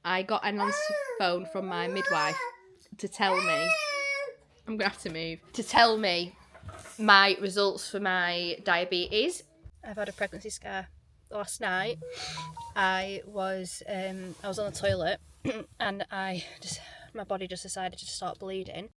I got an answer phone from my midwife to tell me, I'm going to have to move, to tell me my results for my diabetes. I've had a pregnancy scare. Last night I was on the toilet and my body just decided to start bleeding.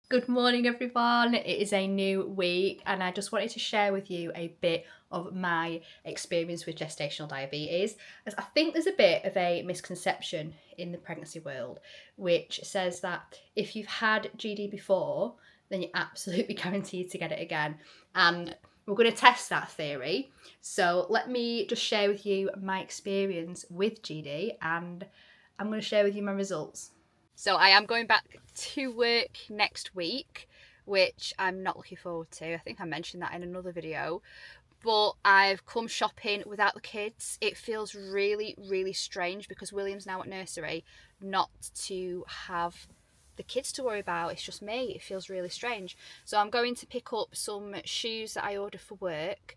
Good morning everyone, it is a new week and I just wanted to share with you a bit of my experience with gestational diabetes, as I think there's a bit of a misconception in the pregnancy world which says that if you've had GD before then you're absolutely guaranteed to get it again, and we're going to test that theory. So let me just share with you my experience with GD and I'm going to share with you my results. So I am going back to work next week, which I'm not looking forward to. I think I mentioned that in another video. But I've come shopping without the kids. It feels really, really strange because William's now at nursery, not to have the kids to worry about. It's just me. It feels really strange. So I'm going to pick up some shoes that I ordered for work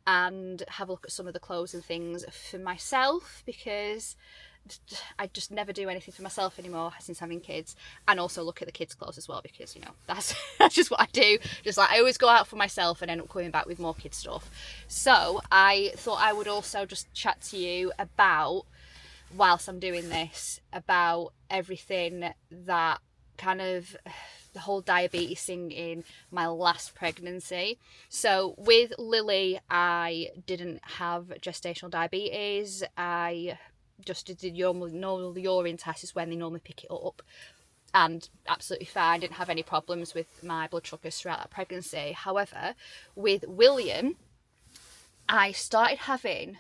and have a look at some of the clothes and things for myself, because I just never do anything for myself anymore since having kids, and also look at the kids' clothes as well, because, you know, that's just what I do. Just like I always go out for myself and end up coming back with more kids stuff. So I thought I would also just chat to you about, whilst I'm doing this, about everything that kind of the whole diabetes thing in my last pregnancy. So with Lily, I didn't have gestational diabetes. I just did the normal urine test, is when they normally pick it up, and absolutely fine, didn't have any problems with my blood sugars throughout that pregnancy. However, with William, I started having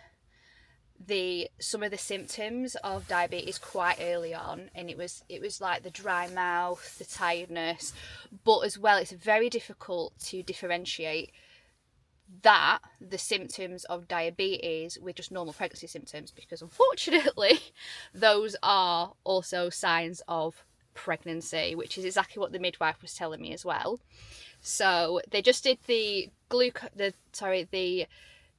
some of the symptoms of diabetes quite early on, and it was like the dry mouth, the tiredness, but as well it's very difficult to differentiate the symptoms of diabetes with just normal pregnancy symptoms, because unfortunately those are also signs of pregnancy, which is exactly what the midwife was telling me as well. So they just did the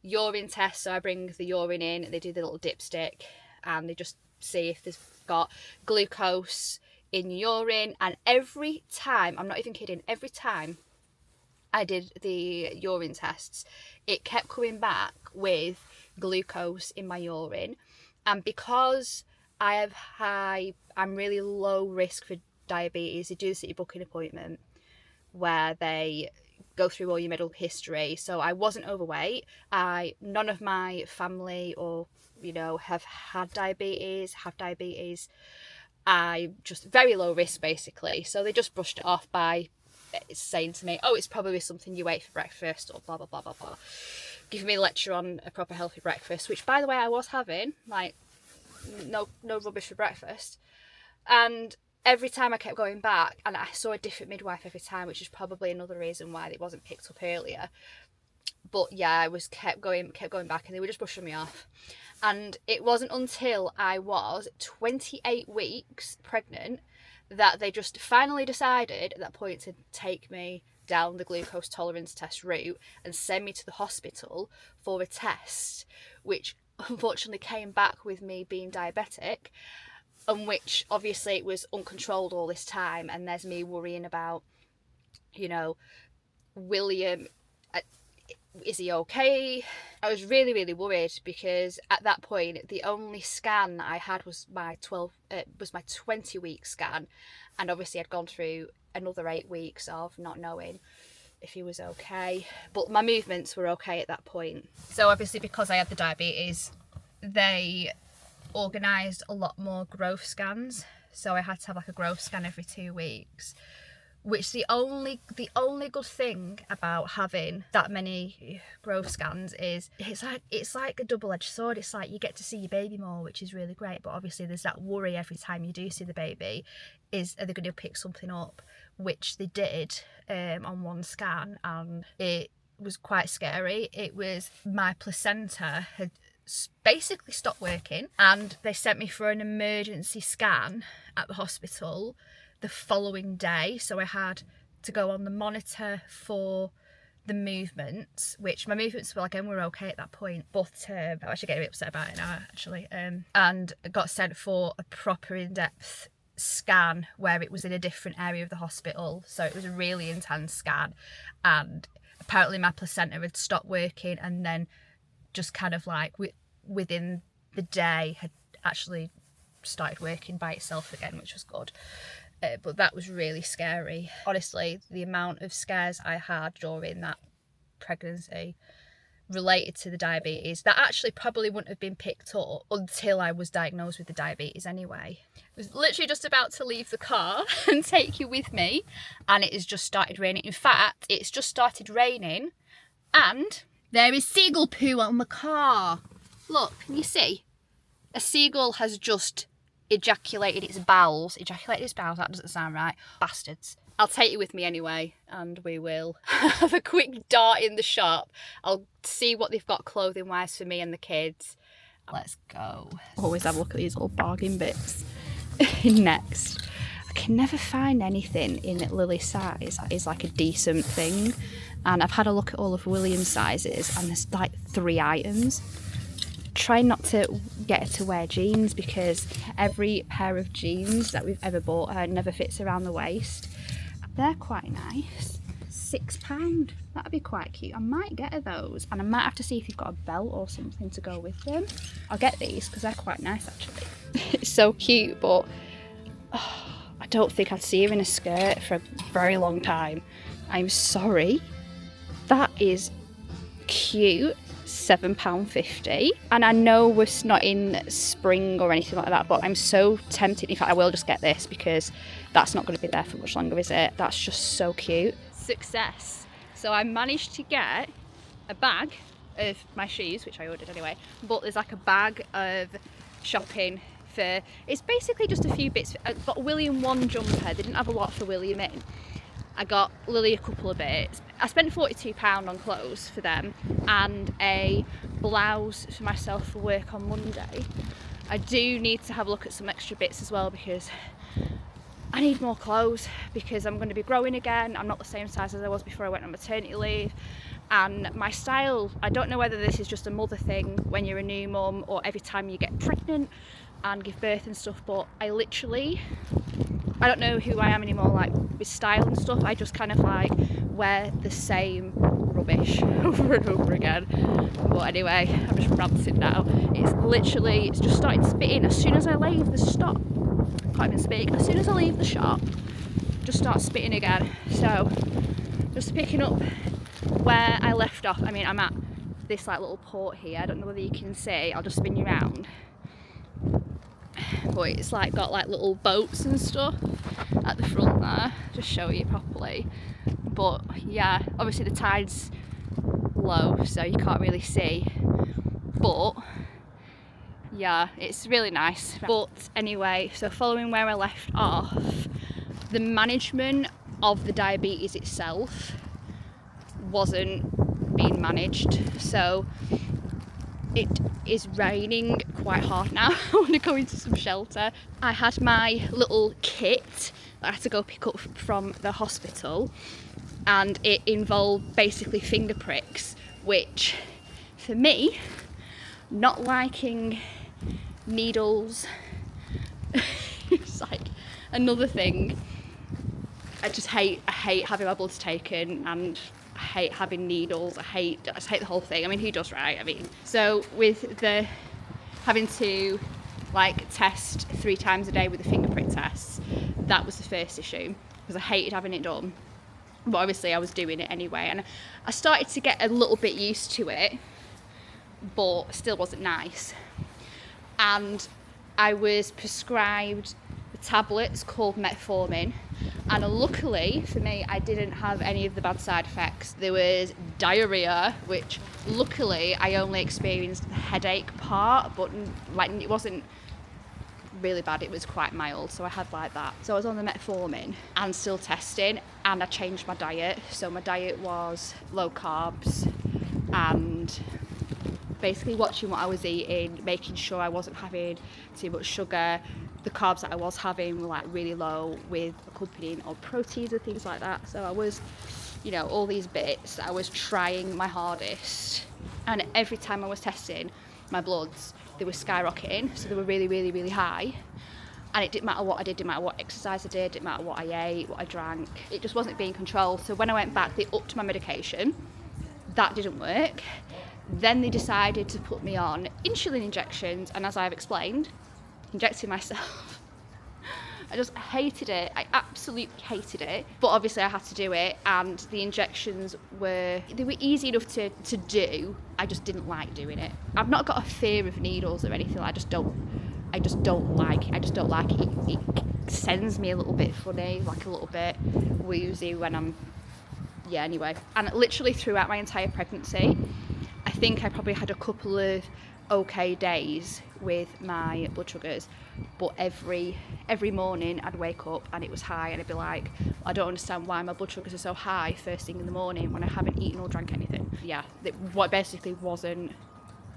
urine test. So I bring the urine in, they do the little dipstick and they just see if there's got glucose in urine, and every time, I'm not even kidding, every time I did the urine tests, it kept coming back with glucose in my urine. And because I'm really low risk for diabetes, they do this at your booking appointment where they go through all your medical history. So I wasn't overweight. None of my family or, you know, have diabetes. I just very low risk basically. So they just brushed it off by saying to me, oh, it's probably something you ate for breakfast or blah blah blah blah blah, giving me a lecture on a proper healthy breakfast, which by the way I was having, like no rubbish for breakfast. And every time I kept going back, and I saw a different midwife every time, which is probably another reason why it wasn't picked up earlier. But yeah, I was kept going back, and they were just brushing me off. And it wasn't until I was 28 weeks pregnant that they just finally decided at that point to take me down the glucose tolerance test route and send me to the hospital for a test, which unfortunately came back with me being diabetic, and which obviously it was uncontrolled all this time. And there's me worrying about, you know, William, is he okay? I was really, really worried, because at that point the only scan I had was my 20-week scan, and obviously I'd gone through another 8 weeks of not knowing if he was okay, but my movements were okay at that point. So obviously because I had the diabetes, they organised a lot more growth scans, so I had to have like a growth scan every 2 weeks, which the only good thing about having that many growth scans is it's like a double-edged sword. It's like you get to see your baby more, which is really great, but obviously there's that worry every time you do see the baby, are they going to pick something up, which they did on one scan, and it was quite scary. It was my placenta had basically stopped working, and they sent me for an emergency scan at the hospital the following day. So I had to go on the monitor for the movements, which my movements were again were okay at that point, but I'm actually getting a bit upset about it now actually, and got sent for a proper in-depth scan where it was in a different area of the hospital, so it was a really intense scan, and apparently my placenta had stopped working, and then just kind of like within the day had actually started working by itself again, which was good. But that was really scary. Honestly, the amount of scares I had during that pregnancy related to the diabetes that actually probably wouldn't have been picked up until I was diagnosed with the diabetes anyway. I was literally just about to leave the car and take you with me, and it has just started raining. In fact, it's just started raining and there is seagull poo on the car. Look, can you see? A seagull has just ejaculated its bowels. That doesn't sound right. Bastards. I'll take you with me anyway, and we will have a quick dart in the shop. I'll see what they've got clothing wise for me and the kids. Let's go. Always have a look at these little bargain bits. Next, I can never find anything in Lily's size that is like a decent thing, and I've had a look at all of William's sizes and there's like 3 items. Try not to get her to wear jeans, because every pair of jeans that we've ever bought her never fits around the waist. They're quite nice. £6. That'd be quite cute. I might get her those, and I might have to see if you've got a belt or something to go with them. I'll get these because they're quite nice actually. It's so cute, but I don't think I'd see her in a skirt for a very long time. I'm sorry. That is cute. £7.50, and I know we're not in spring or anything like that, but I'm so tempted. In fact, I will just get this because that's not going to be there for much longer, is it? That's just so cute. Success. So I managed to get a bag of my shoes, which I ordered anyway, but there's like a bag of shopping for, it's basically just a few bits. I got William one jumper. They didn't have a lot for William in. I got Lily a couple of bits. I spent £42 on clothes for them, and a blouse for myself for work on Monday. I do need to have a look at some extra bits as well, because I need more clothes, because I'm going to be growing again. I'm not the same size as I was before I went on maternity leave, and my style, I don't know whether this is just a mother thing when you're a new mum or every time you get pregnant and give birth and stuff, but I don't know who I am anymore, like with style and stuff. I just kind of like wear the same rubbish over and over again. But anyway, I'm just ranting now. It's just started spitting as soon as I leave the stop. Can't even speak. As soon as I leave the shop, just starts spitting again. So just picking up where I left off. I mean, I'm at this like little port here. I don't know whether you can see. I'll just spin you around. But it's like got like little boats and stuff at the front there, just show you properly. But yeah, obviously the tide's low, so you can't really see, but yeah, it's really nice. But anyway, so following where I left off, the management of the diabetes itself wasn't being managed. So it is raining quite hard now. I want to go into some shelter. I had my little kit that I had to go pick up from the hospital, and it involved basically finger pricks, which for me, not liking needles, it's like another thing. I hate having my bloods taken, and I hate having needles. I just hate the whole thing. I mean, who does, right? I mean, so with the having to like test 3 times a day with the finger prick tests, that was the first issue, because I hated having it done. But obviously I was doing it anyway, and I started to get a little bit used to it, but still wasn't nice. And I was prescribed the tablets called metformin, and luckily for me I didn't have any of the bad side effects. There was diarrhea, which luckily I only experienced the headache part, but like it wasn't really bad, it was quite mild, so I had like that. So I was on the metformin and still testing, and I changed my diet. So my diet was low carbs and basically watching what I was eating, making sure I wasn't having too much sugar. The carbs that I was having were like really low, with accompanying of proteins and things like that. So I was, you know, all these bits, I was trying my hardest. And every time I was testing my bloods, they were skyrocketing. So they were really, really, really high. And it didn't matter what I did, didn't matter what exercise I did, didn't matter what I ate, what I drank. It just wasn't being controlled. So when I went back, they upped my medication. That didn't work. Then they decided to put me on insulin injections. And as I've explained, injecting myself, I just hated it. I absolutely hated it. But obviously I had to do it. And the injections they were easy enough to do. I just didn't like doing it. I've not got a fear of needles or anything. I just don't like it. It sends me a little bit funny, like a little bit woozy when I'm, yeah, anyway. And literally throughout my entire pregnancy, I think I probably had a couple of okay days with my blood sugars, but every morning I'd wake up and it was high, and I'd be like, I don't understand why my blood sugars are so high first thing in the morning when I haven't eaten or drank anything. Yeah, what basically wasn't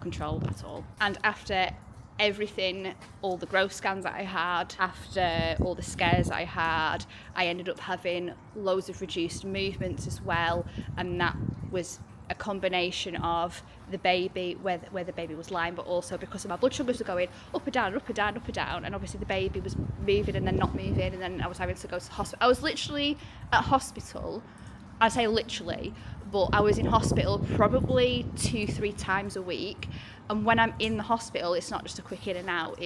controlled at all. And after everything, all the growth scans that I had, after all the scares I had, I ended up having loads of reduced movements as well, and that was a combination of the baby, where the baby was lying, but also because of my blood sugars were going up and down, up and down, up and down, and obviously the baby was moving and then not moving, and then I was having to go to the hospital. I was literally at hospital, I say literally, but I was in hospital probably 2-3 times a week. And when I'm in the hospital, it's not just a quick in and out,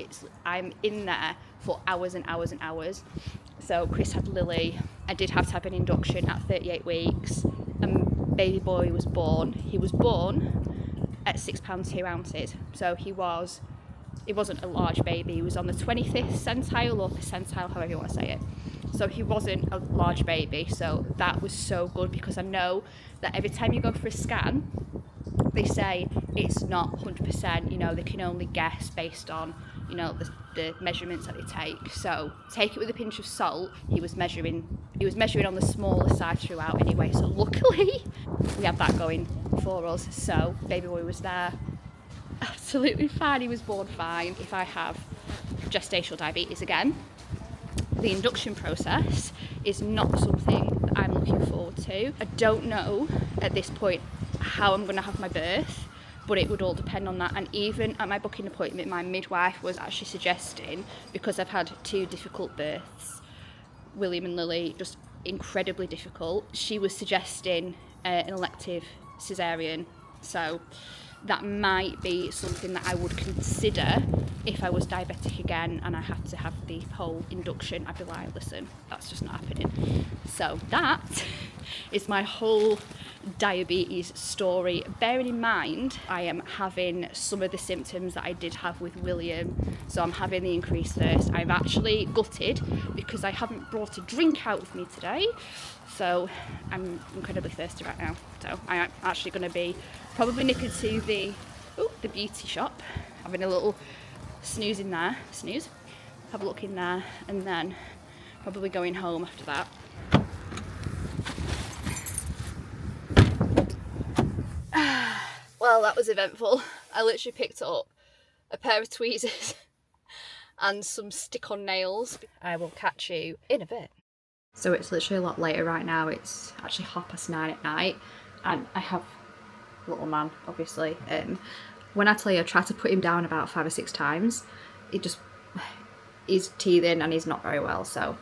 I'm in there for hours and hours and hours. So Chris had Lily. I did have to have an induction at 38 weeks. And baby boy was born. He was born at £6 2 ounces. So he wasn't a large baby. He was on the 25th centile or percentile, however you want to say it. So he wasn't a large baby. So that was so good, because I know that every time you go for a scan, they say it's not 100%, you know, they can only guess based on, you know, the measurements that they take. So take it with a pinch of salt. He was measuring on the smaller side throughout anyway. So luckily we had that going for us. So baby boy was there, absolutely fine. He was born fine. If I have gestational diabetes again, the induction process is not something that I'm looking forward to. I don't know at this point how I'm going to have my birth, but it would all depend on that. And even at my booking appointment, my midwife was actually suggesting, because I've had 2 difficult births, William and Lily, just incredibly difficult, she was suggesting an elective caesarean. So that might be something that I would consider if I was diabetic again and I had to have the whole induction. I'd be like, listen, that's just not happening. So that is my whole diabetes story. Bearing in mind, I am having some of the symptoms that I did have with William. So I'm having the increased thirst. I'm actually gutted because I haven't brought a drink out with me today. So I'm incredibly thirsty right now. So I'm actually going to be probably nipping to the beauty shop, having a little snooze in there, have a look in there, and then probably going home after that. Well, that was eventful. I literally picked up a pair of tweezers and some stick-on nails. I will catch you in a bit. So it's literally a lot later right now. It's actually 9:30 at night, and I have little man, obviously. When I tell you I tried to put him down about 5 or 6 times, he's teething and he's not very well. So,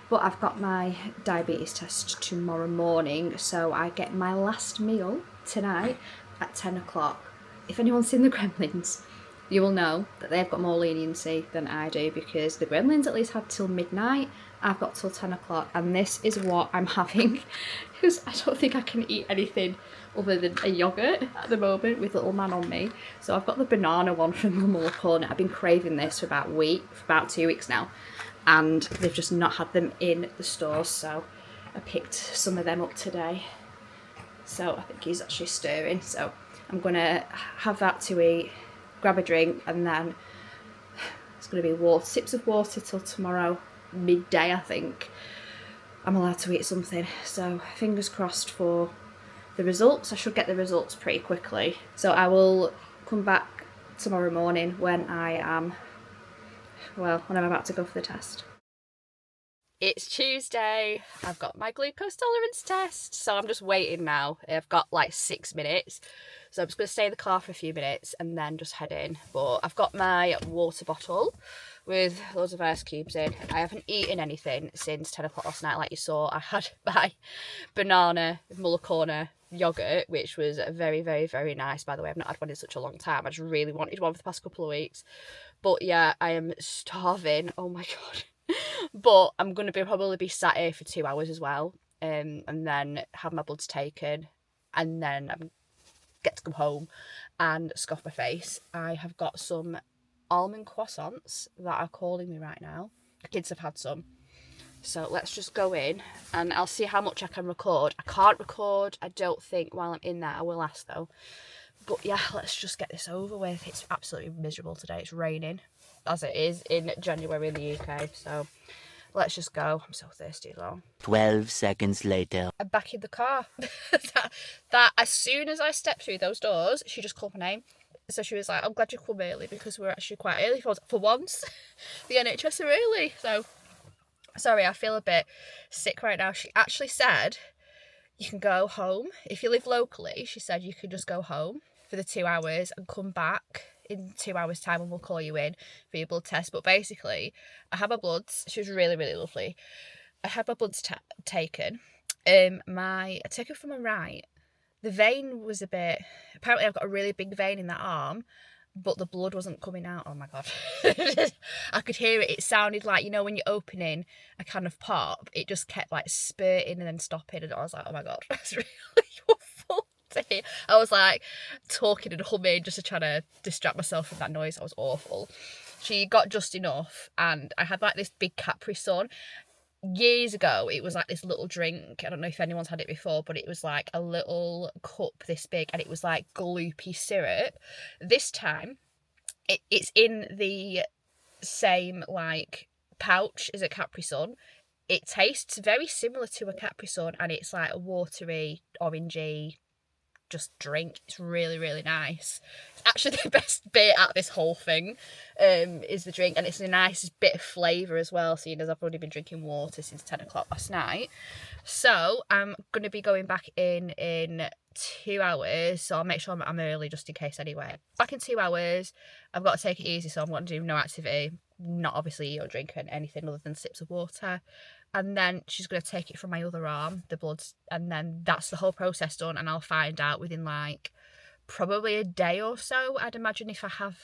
but I've got my diabetes test tomorrow morning, so I get my last meal tonight at 10 o'clock. If anyone's seen the Gremlins, you will know that they've got more leniency than I do, because the Gremlins at least had till midnight. I've got till 10 o'clock, and this is what I'm having, because I don't think I can eat anything other than a yoghurt at the moment with little man on me. So I've got the banana one from the Mall Corner. I've been craving this for about 2 weeks now, and they've just not had them in the stores, so I picked some of them up today. So I think he's actually stirring, so I'm gonna have that to eat, grab a drink, and then it's gonna be sips of water till tomorrow midday. I think I'm allowed to eat something, so fingers crossed for the results. I should get the results pretty quickly, so I will come back tomorrow morning when I'm about to go for the test. It's Tuesday, I've got my glucose tolerance test, so I'm just waiting now. I've got like 6 minutes, so I'm just going to stay in the car for a few minutes and then just head in. But I've got my water bottle with loads of ice cubes in. I haven't eaten anything since 10 o'clock last night, like you saw. I had my banana Mullacona yogurt, which was very, very, very nice, by the way. I've not had one in such a long time. I just really wanted one for the past couple of weeks. But yeah, I am starving. Oh my God. But I'm going to probably be sat here for 2 hours as well, and then have my bloods taken, and then I get to come home and scoff my face. I have got some almond croissants that are calling me right now. The kids have had some. So let's just go in and I'll see how much I can record. I can't record, I don't think, while I'm in there. I will ask though. But yeah, let's just get this over with. It's absolutely miserable today. It's raining, as it is in January in the UK. So let's just go. I'm so thirsty as well. 12 seconds later. I'm back in the car. that as soon as I stepped through those doors, she just called my name. So she was like, I'm glad you come early because we're actually quite early for once. The NHS are early. So sorry, I feel a bit sick right now. She actually said you can go home. If you live locally, she said you can just go home for the 2 hours and come back in 2 hours time and we'll call you in for your blood test. But basically, I had my bloods. She was really, really lovely. I had my bloods taken. I took it from my right. The vein was a bit... Apparently, I've got a really big vein in that arm, but the blood wasn't coming out. Oh my God. I could hear it. It sounded like, you know, when you're opening a can of pop, it just kept like spurting and then stopping. And I was like, oh my God, that's really awful. I was like talking and humming just to try to distract myself from that noise. That was awful. She got just enough, and I had like this big Capri Sun. Years ago, it was like this little drink. I don't know if anyone's had it before, but it was like a little cup this big, and it was like gloopy syrup. This time, it's in the same like pouch as a Capri Sun. It tastes very similar to a Capri Sun, and it's like a watery, orangey just drink. It's really, really nice. It's actually the best bit out of this whole thing, is the drink, and it's a nice bit of flavour as well, seeing as I've already been drinking water since 10 o'clock last night. So I'm going to be going back in 2 hours, so I'll make sure I'm early just in case anyway. Back in 2 hours, I've got to take it easy, so I'm going to do no activity, not obviously eat or drink anything other than sips of water. And then she's going to take it from my other arm, the bloods, and then that's the whole process done, and I'll find out within like probably a day or so, I'd imagine, if I have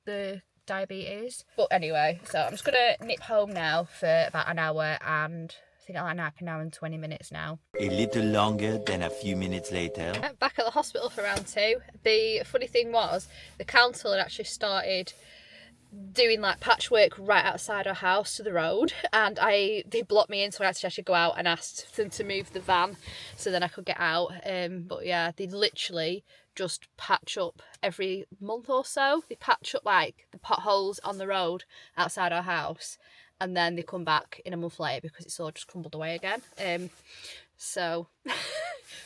the diabetes. But anyway, so I'm just going to nip home now for about an hour, and I think I'll nap an hour and 20 minutes now. A little longer than a few minutes later. Back at the hospital for round 2. The funny thing was, the council had actually started doing like patchwork right outside our house to the road, and they blocked me in, so I had to actually go out and ask them to move the van so then I could get out. But yeah, they literally just patch up every month or so. They patch up like the potholes on the road outside our house, and then they come back in a month later because it's all just crumbled away again. So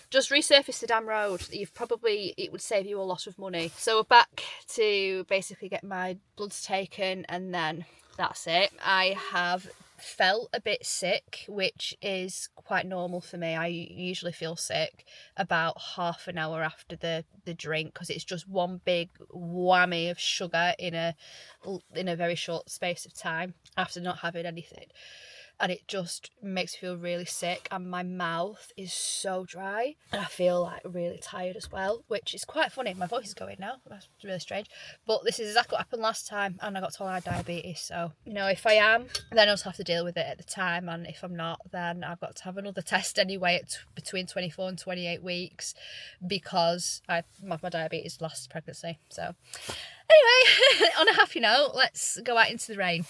just resurface the damn road. It would save you a lot of money. So we're back to basically get my bloods taken, and then that's it. I have felt a bit sick, which is quite normal for me. I usually feel sick about half an hour after the drink, because it's just one big whammy of sugar in a very short space of time after not having anything. And it just makes me feel really sick, and my mouth is so dry, and I feel like really tired as well, which is quite funny. My voice is going now. That's really strange, but this is exactly what happened last time, and I got told I had diabetes. So, you know, if I am, then I'll just have to deal with it at the time, and if I'm not, then I've got to have another test anyway at between 24 and 28 weeks, because I have my diabetes last pregnancy. So anyway, on a happy note, let's go out into the rain.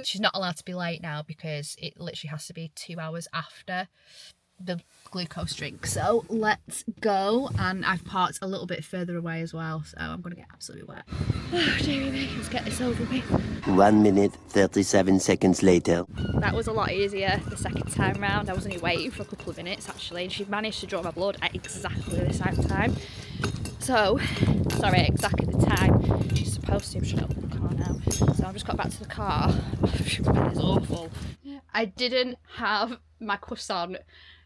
She's not allowed to be late now because it literally has to be 2 hours after the glucose drink. So let's go, and I've parked a little bit further away as well, so I'm going to get absolutely wet. Oh dearie me, let's get this over with. 1 minute, 37 seconds later. That was a lot easier the second time round. I was only waiting for a couple of minutes actually, and she managed to draw my blood at exactly the same time. So, sorry, exactly the time she's supposed to. I'm just going to open the car now. So I've just got back to the car. It's awful. I didn't have my croissant.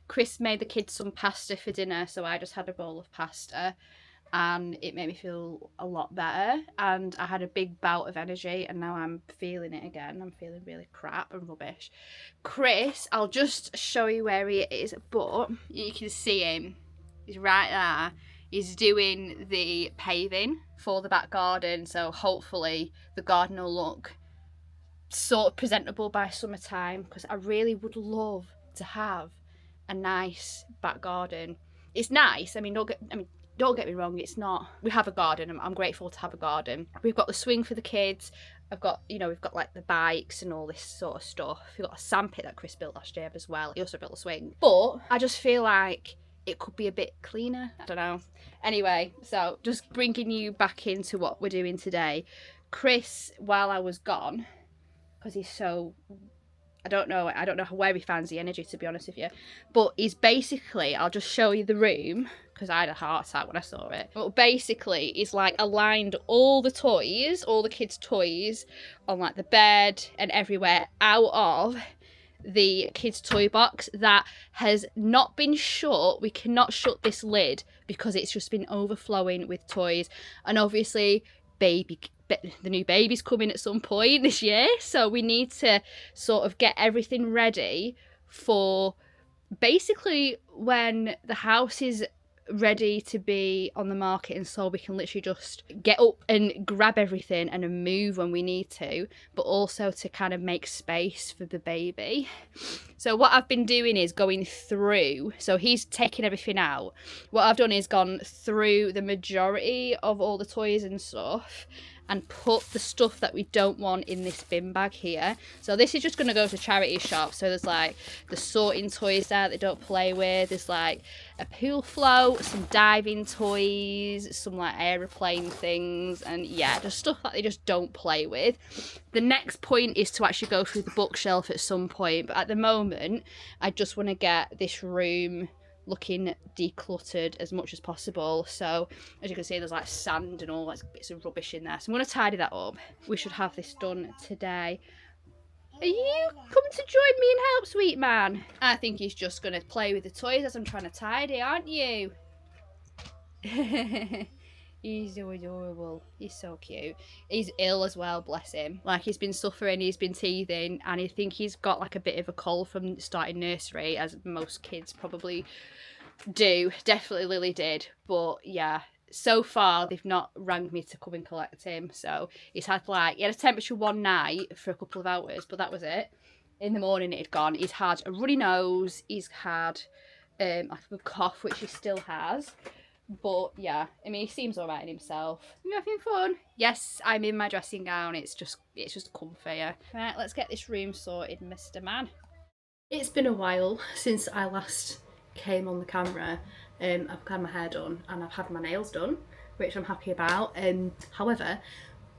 Chris made the kids some pasta for dinner, so I just had a bowl of pasta. And it made me feel a lot better, and I had a big bout of energy, and now I'm feeling it again. I'm feeling really crap and rubbish. Chris, I'll just show you where he is, but you can see him. He's right there. He's doing the paving for the back garden, so hopefully the garden will look sort of presentable by summertime, because I really would love to have a nice back garden. It's nice. Don't get me wrong, it's not. We have a garden. I'm grateful to have a garden. We've got the swing for the kids. We've got like the bikes and all this sort of stuff. We've got a sandpit that Chris built last year as well. He also built a swing. But I just feel like it could be a bit cleaner. I don't know. Anyway, so just bringing you back into what we're doing today. Chris, while I was gone, because he's so... I don't know where he finds the energy, to be honest with you. But he's basically, I'll just show you the room, because I had a heart attack when I saw it. But basically, he's like aligned all the toys, all the kids' toys, on like the bed and everywhere out of the kids' toy box that has not been shut. We cannot shut this lid because it's just been overflowing with toys. And obviously, the new baby's coming at some point this year, so we need to sort of get everything ready for basically when the house is ready to be on the market, and so we can literally just get up and grab everything and move when we need to, but also to kind of make space for the baby. So what I've been doing is going through, so he's taking everything out. What I've done is gone through the majority of all the toys and stuff and put the stuff that we don't want in this bin bag here. So this is just going to go to charity shop. So there's like the sorting toys there that they don't play with. There's like a pool float, some diving toys, some like aeroplane things, and yeah, just stuff that they just don't play with. The next point is to actually go through the bookshelf at some point, but at the moment I just want to get this room looking decluttered as much as possible. So as you can see, there's like sand and all like bits of rubbish in there, so I'm going to tidy that up. We should have this done today. Are you coming to join me and help, sweet man? I think he's just going to play with the toys as I'm trying to tidy, aren't you? He's so adorable. He's so cute. He's ill as well, bless him. Like, he's been suffering, he's been teething, and I think he's got like a bit of a cold from starting nursery, as most kids probably do. Definitely Lily did. But yeah, so far they've not rang me to come and collect him. So he had a temperature one night for a couple of hours, but that was it. In the morning it had gone. He's had a runny nose. He's had like a cough, which he still has. But yeah, I mean, he seems alright in himself. You having fun? Yes, I'm in my dressing gown. It's just comfy. Yeah. Right, let's get this room sorted, Mr. Man. It's been a while since I last came on the camera. I've had my hair done and I've had my nails done, which I'm happy about. However,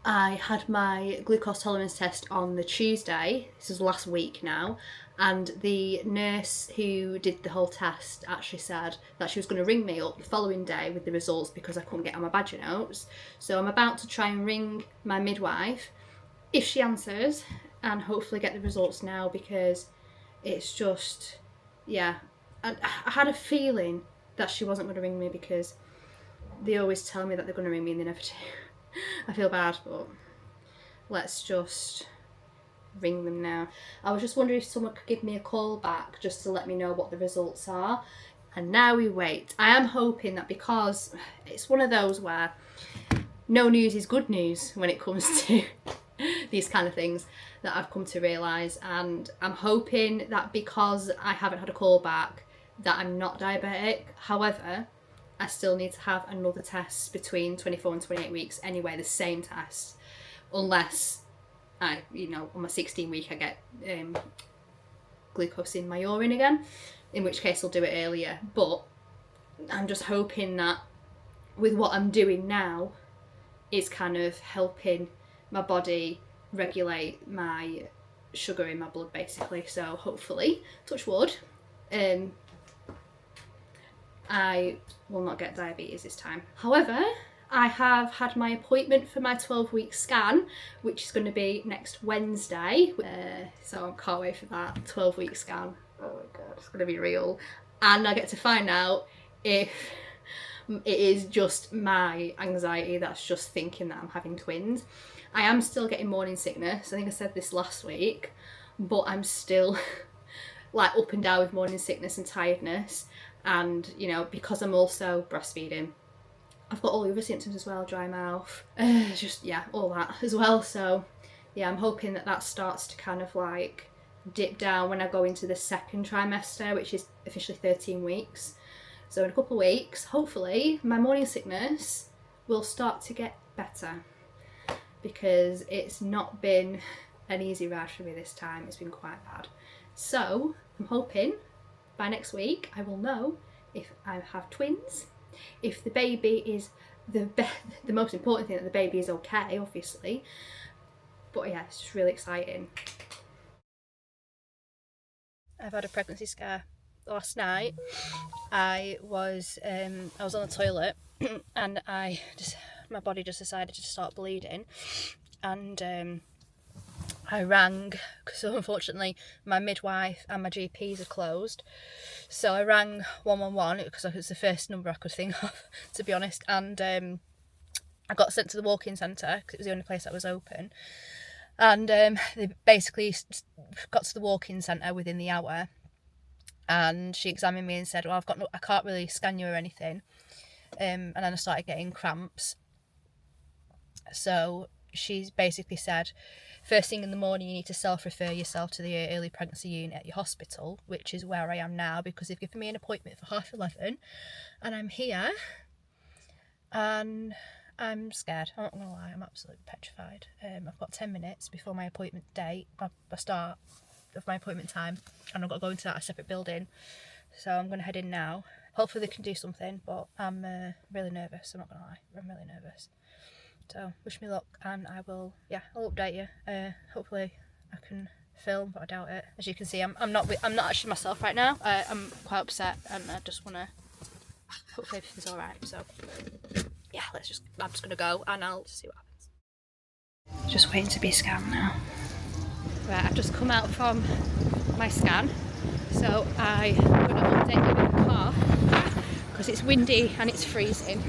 I had my glucose tolerance test on the Tuesday. This is last week now. And the nurse who did the whole test actually said that she was going to ring me up the following day with the results because I couldn't get on my badger notes. So I'm about to try and ring my midwife, if she answers, and hopefully get the results now, because it's just, yeah. I had a feeling that she wasn't going to ring me, because they always tell me that they're going to ring me and they never do. I feel bad, but let's just ring them now. I was just wondering if someone could give me a call back just to let me know what the results are. And now we wait. I am hoping that, because it's one of those where no news is good news when it comes to these kind of things, that I've come to realise. And I'm hoping that because I haven't had a call back that I'm not diabetic. However, I still need to have another test between 24 and 28 weeks anyway, the same test, unless on my 16th week I get glucose in my urine again, in which case I'll do it earlier. But I'm just hoping that with what I'm doing now is kind of helping my body regulate my sugar in my blood, basically. So hopefully, touch wood, I will not get diabetes this time. However, I have had my appointment for my 12-week scan, which is going to be next Wednesday. So I can't wait for that 12-week scan. Oh my god, it's going to be real. And I get to find out if it is just my anxiety that's just thinking that I'm having twins. I am still getting morning sickness. I think I said this last week, but I'm still like up and down with morning sickness and tiredness. And, you know, because I'm also breastfeeding, I've got all the other symptoms as well, dry mouth, just, yeah, all that as well. So, yeah, I'm hoping that that starts to kind of like dip down when I go into the second trimester, which is officially 13 weeks. So in a couple of weeks, hopefully, my morning sickness will start to get better, because it's not been an easy ride for me this time. It's been quite bad. So I'm hoping by next week I will know if I have twins, if the baby is the most important thing, that the baby is okay, obviously. But yeah, it's just really exciting. I've had a pregnancy scare. Last night I was on the toilet and my body just decided to start bleeding, and I rang, because unfortunately my midwife and my GPs are closed, so I rang 111 because it was the first number I could think of, to be honest, and I got sent to the walk-in centre because it was the only place that was open, and they basically got to the walk-in centre within the hour, and she examined me and said, well, I can't really scan you or anything, and then I started getting cramps. So she's basically said, first thing in the morning you need to self-refer yourself to the early pregnancy unit at your hospital, which is where I am now, because they've given me an appointment for 11:30 and I'm here and I'm scared. I'm not gonna lie, I'm absolutely petrified. I've got 10 minutes before my appointment date, my start of my appointment time, and I've got to go into that a separate building, so I'm gonna head in now. Hopefully they can do something, but I'm really nervous. I'm not gonna lie, I'm really nervous. So wish me luck, and I'll update you. Hopefully I can film, but I doubt it. As you can see, I'm not actually myself right now. I'm quite upset, and I just wanna, hopefully everything's all right. So yeah, I'm just gonna go, and I'll see what happens. Just waiting to be scanned now. Right, I've just come out from my scan, so I'm gonna update you in the car because it's windy and it's freezing.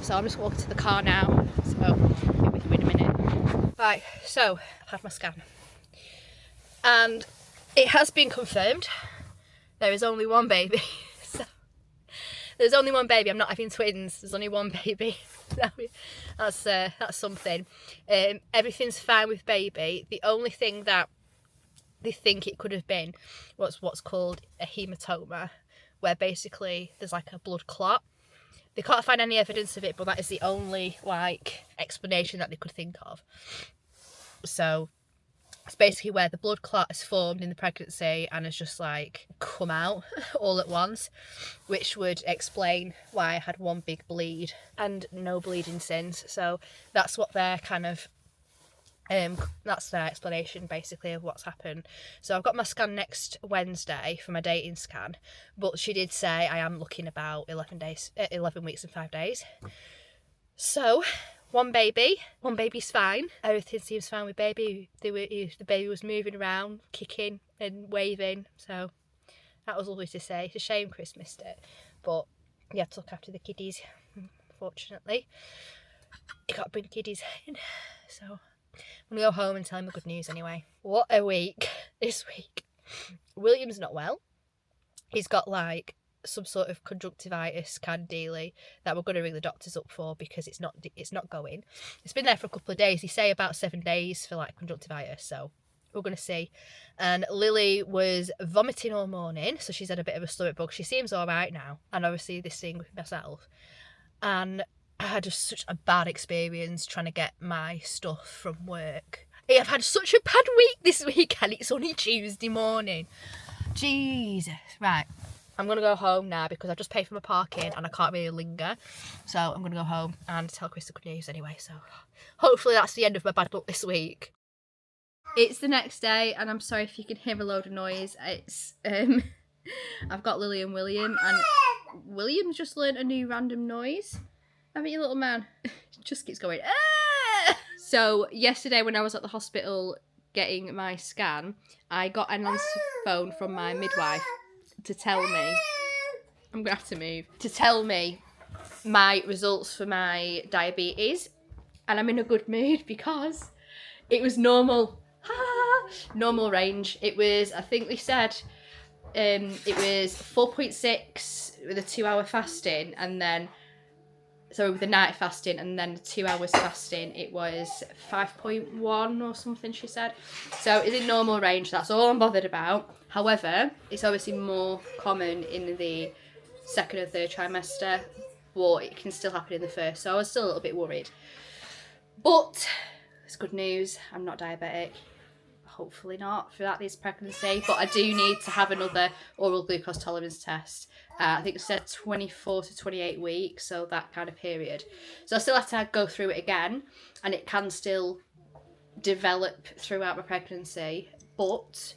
So I'm just walking to the car now, so be with you in a minute. Right, so I've had my scan and it has been confirmed there is only one baby. So there's only one baby, I'm not having twins, there's only one baby. So that's something. Everything's fine with baby. The only thing that they think it could have been was what's called a hematoma, where basically there's like a blood clot. They can't find any evidence of it, but that is the only explanation that they could think of. So it's basically where the blood clot has formed in the pregnancy and has just come out all at once, which would explain why I had one big bleed and no bleeding since. So that's what they're that's their explanation basically of what's happened. So I've got my scan next Wednesday for my dating scan, but she did say I am looking about 11 weeks and 5 days. So one baby's fine. Everything seems fine with baby. The baby was moving around, kicking and waving, so that was lovely to say. It's a shame Chris missed it, but you have to look after the kiddies, unfortunately. You got to bring the kiddies in, so I'm going to go home and tell him the good news anyway. What a week this week. William's not well. He's got some sort of conjunctivitis kind of dealy that we're going to ring the doctors up for because it's not going. It's been there for a couple of days. They say about 7 days for conjunctivitis, so we're going to see. And Lily was vomiting all morning, so she's had a bit of a stomach bug. She seems all right now, and obviously this thing with myself. And I had just such a bad experience trying to get my stuff from work. I've had such a bad week this week, and it's only Tuesday morning. Jesus. Right, I'm going to go home now because I've just paid for my parking and I can't really linger. So I'm going to go home and tell Chris the good news anyway. So hopefully that's the end of my bad luck this week. It's the next day, and I'm sorry if you can hear a load of noise. It's I've got Lily and William, and William's just learnt a new random noise. Haven't you, little man? Just keeps going, ah! So yesterday when I was at the hospital getting my scan, I got an answer phone from my midwife to tell me, I'm gonna have to move, to tell me my results for my diabetes, and I'm in a good mood because it was normal. Normal range. It was, I think they said, it was 4.6 with a 2-hour fasting, and then, so with the night fasting, and then 2 hours fasting, it was 5.1 or something, she said. So it's in normal range, that's all I'm bothered about. However, it's obviously more common in the second and third trimester, but it can still happen in the first, so I was still a little bit worried. But it's good news, I'm not diabetic. Hopefully not throughout this pregnancy, but I do need to have another oral glucose tolerance test. I think it said 24 to 28 weeks, so that kind of period. So I still have to go through it again, and it can still develop throughout my pregnancy, but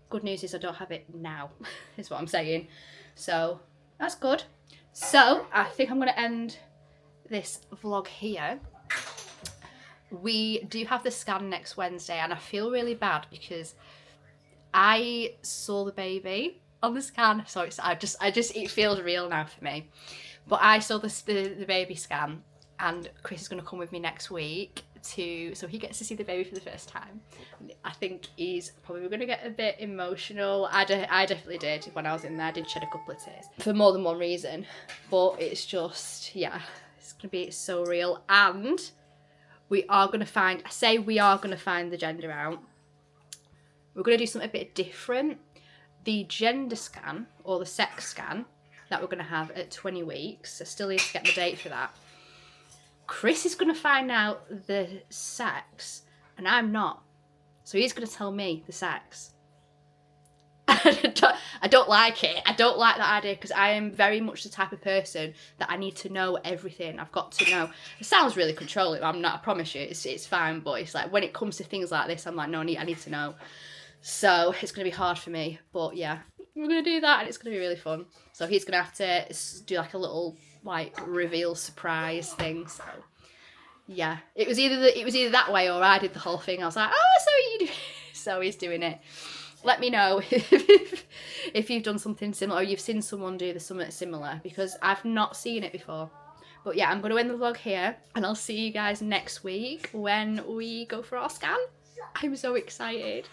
good news is I don't have it now, is what I'm saying. So that's good. So I think I'm going to end this vlog here. We do have the scan next Wednesday, and I feel really bad because I saw the baby on the scan, so it feels real now for me. But I saw the baby scan, and Chris is going to come with me next week so he gets to see the baby for the first time. I think he's probably going to get a bit emotional. I definitely did when I was in there. I did shed a couple of tears for more than one reason, but it's just, yeah, it's going to be so real. And we are going to find the gender out. We're going to do something a bit different. The gender scan, or the sex scan, that we're going to have at 20 weeks, I still need to get the date for that. Chris is going to find out the sex, and I'm not. So he's going to tell me the sex. I don't like it. I don't like that idea, because I am very much the type of person that I need to know everything. I've got to know. It sounds really controlling. I'm not, I promise you. It's fine, but it's like when it comes to things like this, I'm like, no, I need to know. So it's going to be hard for me. But yeah, we're going to do that, and it's going to be really fun. So he's going to have to do like a little like reveal surprise thing. So yeah, it was either that way or I did the whole thing. I was like, oh, so you do. So he's doing it. Let me know if you've done something similar, or you've seen someone do something similar, because I've not seen it before. But yeah, I'm going to end the vlog here, and I'll see you guys next week when we go for our scan. I'm so excited.